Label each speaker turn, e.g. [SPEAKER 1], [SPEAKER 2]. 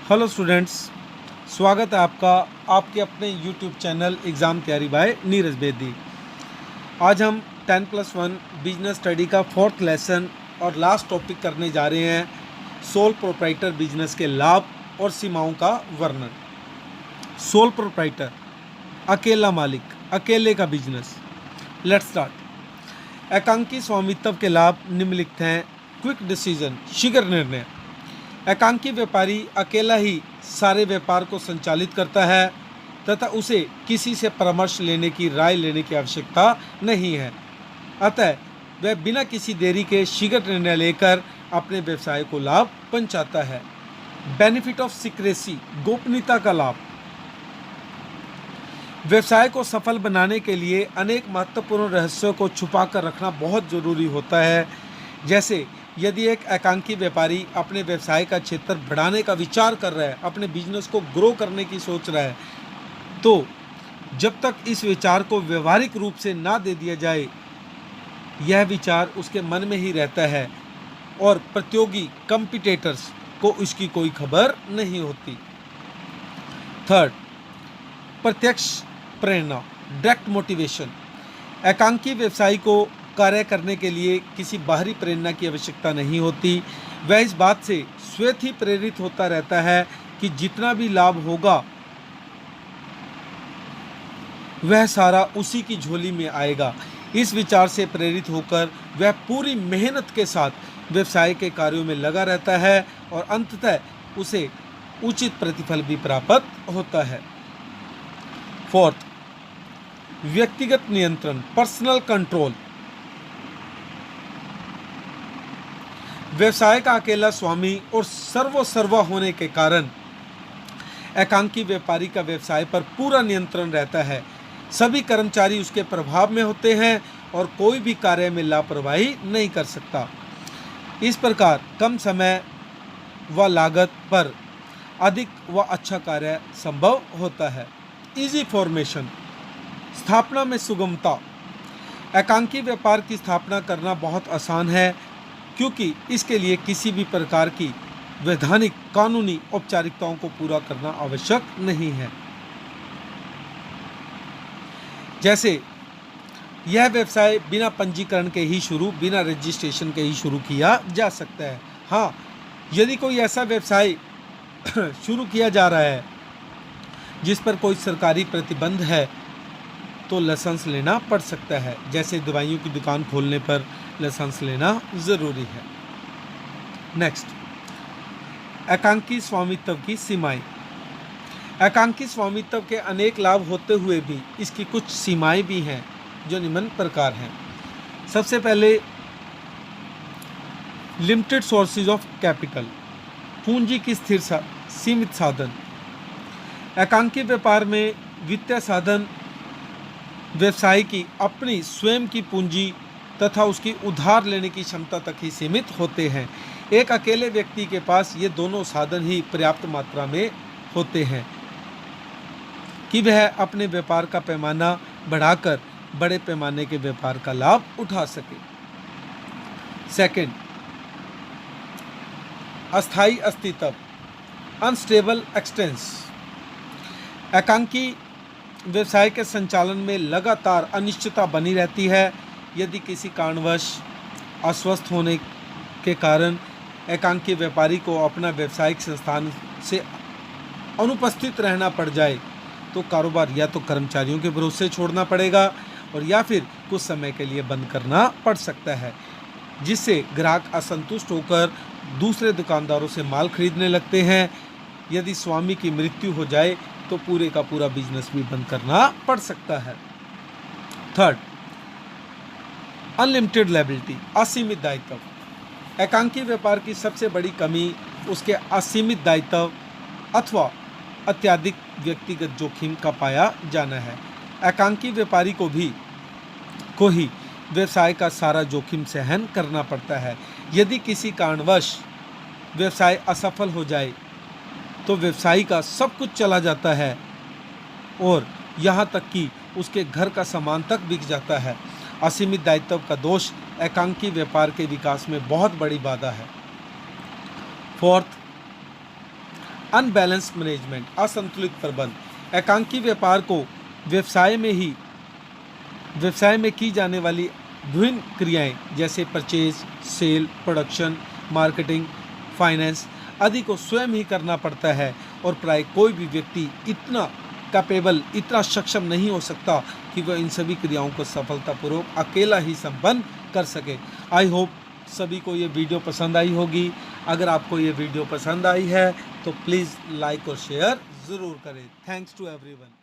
[SPEAKER 1] Hello students, स्वागत है आपका आपके अपने यूट्यूब चैनल एग्ज़ाम तैयारी बाय नीरज बेदी। आज हम 10+1 बिजनेस स्टडी का 4th लेसन और लास्ट टॉपिक करने जा रहे हैं सोल प्रोप्राइटर बिजनेस के लाभ और सीमाओं का वर्णन। सोल प्रोप्राइटर, अकेला मालिक, अकेले का बिजनेस। Let's start. एकांकी स्वामित्व के लाभ निम्नलिखित हैं। क्विक डिसीजन, शीघ्र निर्णय। एकांकी व्यापारी अकेला ही सारे व्यापार को संचालित करता है तथा उसे किसी से परामर्श लेने की, राय लेने की आवश्यकता नहीं है। अतः वह बिना किसी देरी के शीघ्र निर्णय लेकर अपने व्यवसाय को लाभ पहुंचाता है। बेनिफिट ऑफ सीक्रेसी, गोपनीयता का लाभ। व्यवसाय को सफल बनाने के लिए अनेक महत्वपूर्ण रहस्यों को छुपा कर रखना बहुत जरूरी होता है। जैसे यदि एक एकांकी व्यापारी अपने व्यवसाय का क्षेत्र बढ़ाने का विचार कर रहा है, अपने बिजनेस को ग्रो करने की सोच रहा है, तो जब तक इस विचार को व्यवहारिक रूप से ना दे दिया जाए, यह विचार उसके मन में ही रहता है और प्रतियोगी कंपटीटर्स को इसकी कोई खबर नहीं होती। थर्ड, प्रत्यक्ष प्रेरणा, डायरेक्ट मोटिवेशन। एकांकी व्यवसायी को कार्य करने के लिए किसी बाहरी प्रेरणा की आवश्यकता नहीं होती। वह इस बात से स्वयं ही प्रेरित होता रहता है कि जितना भी लाभ होगा वह सारा उसी की झोली में आएगा। इस विचार से प्रेरित होकर वह पूरी मेहनत के साथ व्यवसाय के कार्यों में लगा रहता है और अंततः उसे उचित प्रतिफल भी प्राप्त होता है। फोर्थ, व्यक्तिगत नियंत्रण, पर्सनल कंट्रोल। व्यवसाय का अकेला स्वामी और सर्वोसर्वा होने के कारण एकांकी व्यापारी का व्यवसाय पर पूरा नियंत्रण रहता है। सभी कर्मचारी उसके प्रभाव में होते हैं और कोई भी कार्य में लापरवाही नहीं कर सकता। इस प्रकार कम समय व लागत पर अधिक व अच्छा कार्य संभव होता है। इजी फॉर्मेशन, स्थापना में सुगमता। एकांकी व्यापार की स्थापना करना बहुत आसान है क्योंकि इसके लिए किसी भी प्रकार की वैधानिक कानूनी औपचारिकताओं को पूरा करना आवश्यक नहीं है। जैसे यह व्यवसाय बिना पंजीकरण के ही बिना रजिस्ट्रेशन के ही शुरू किया जा सकता है। हाँ, यदि कोई ऐसा व्यवसाय शुरू किया जा रहा है जिस पर कोई सरकारी प्रतिबंध है तो लाइसेंस लेना पड़ सकता है। जैसे दवाइयों की दुकान खोलने पर लाइसेंस लेना ज़रूरी है। नेक्स्ट, एकांकी स्वामित्व की सीमाएं। एकांकी स्वामित्व के अनेक लाभ होते हुए भी इसकी कुछ सीमाएं भी हैं जो निम्न प्रकार हैं। सबसे पहले, लिमिटेड सोर्सेज ऑफ कैपिटल, पूंजी की स्थिर सीमित साधन। एकांकी व्यापार में वित्तीय साधन व्यवसाय की अपनी स्वयं की पूंजी तथा उसकी उधार लेने की क्षमता तक ही सीमित होते हैं। एक अकेले व्यक्ति के पास ये दोनों साधन ही पर्याप्त मात्रा में होते हैं कि वह अपने व्यापार का पैमाना बढ़ाकर बड़े पैमाने के व्यापार का लाभ उठा सके। सेकंड, अस्थायी अस्तित्व, अनस्टेबल एक्सटेंस। एकांकी व्यवसाय के संचालन में लगातार अनिश्चितता बनी रहती है। यदि किसी कारणवश अस्वस्थ होने के कारण एकांकी व्यापारी को अपना व्यावसायिक संस्थान से अनुपस्थित रहना पड़ जाए तो कारोबार या तो कर्मचारियों के भरोसे छोड़ना पड़ेगा और या फिर कुछ समय के लिए बंद करना पड़ सकता है, जिससे ग्राहक असंतुष्ट होकर दूसरे दुकानदारों से माल खरीदने लगते हैं। यदि स्वामी की मृत्यु हो जाए तो पूरे का पूरा बिजनेस भी बंद करना पड़ सकता है। थर्ड, अनलिमिटेड लायबिलिटी, असीमित दायित्व। एकांकी व्यापार की सबसे बड़ी कमी उसके असीमित दायित्व अथवा अत्यधिक व्यक्तिगत जोखिम का पाया जाना है। एकांकी व्यापारी को ही व्यवसाय का सारा जोखिम सहन करना पड़ता है। यदि किसी कारणवश व्यवसाय असफल हो जाए तो व्यवसायी का सब कुछ चला जाता है और यहाँ तक कि उसके घर का सामान तक बिक जाता है। असीमित दायित्व का दोष एकांकी व्यापार के विकास में बहुत बड़ी बाधा है। फोर्थ, अनबैलेंस मैनेजमेंट, असंतुलित प्रबंध, एकांकी व्यापार को व्यवसाय में की जाने वाली विभिन्न क्रियाएं जैसे purchase, sale, production, marketing, finance आदि को स्वयं ही करना पड़ता है और प्राय कोई भी व्यक्ति इतना कैपेबल, इतना सक्षम नहीं हो सकता कि वह इन सभी क्रियाओं को सफलतापूर्वक अकेला ही संपन्न कर सके। आई होप सभी को ये वीडियो पसंद आई होगी। अगर आपको ये वीडियो पसंद आई है तो प्लीज़ लाइक और शेयर ज़रूर करें। Thanks to everyone.